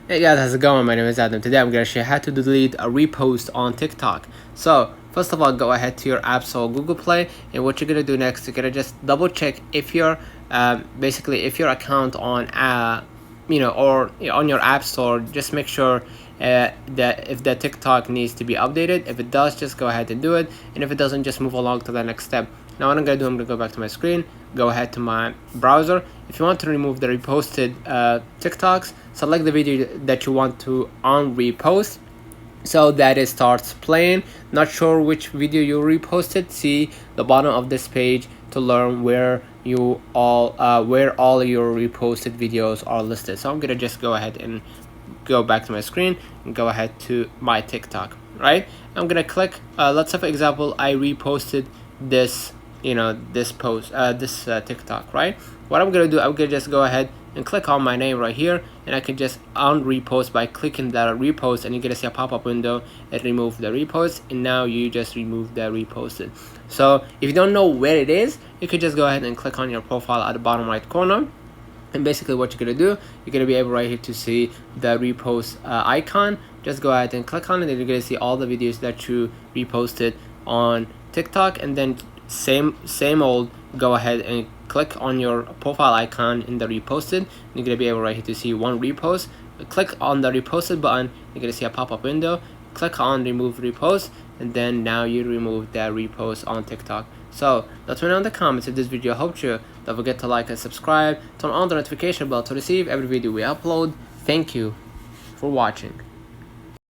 Hey guys, how's it going? My name is Adam. Today I'm going to show you how to delete a repost on TikTok. So first of all, go ahead to your App Store, Google Play, and what you're going to do next, you're going to just double check if your basically if your account on or on your App Store, just make sure that if the TikTok needs to be updated. If it does, just go ahead and do it, and if it doesn't, just move along to the next step. Now what I'm going to do, I'm going to go back to my screen, go ahead to my browser. If you want to remove the reposted TikToks, select the video that you want to repost so that it starts playing. Not sure which video you reposted, see the bottom of this page to learn where all your reposted videos are listed. So I'm gonna just go ahead and go back to my screen and go ahead to my TikTok. Right, I'm gonna click let's say for example I reposted this this post, this TikTok. Right, what I'm gonna do, I'm gonna just go ahead and click on my name right here, and I can just unrepost by clicking that repost, and you're gonna see a pop-up window and remove the repost, and now you just remove the reposted. So if you don't know where it is, you could just go ahead and click on your profile at the bottom right corner, and basically what you're gonna do, you're gonna be able right here to see the repost icon. Just go ahead and click on it, and you're gonna see all the videos that you reposted on TikTok, and then same old, go ahead and click on your profile icon in the reposted. You're gonna be able right here to see one repost. Click on the reposted button, you're gonna see a pop-up window. Click on remove repost, and then now you remove that repost on TikTok. So let me know in the comments if this video helped you. Don't forget to like and subscribe, turn on the notification bell to receive every video we upload. Thank you for watching.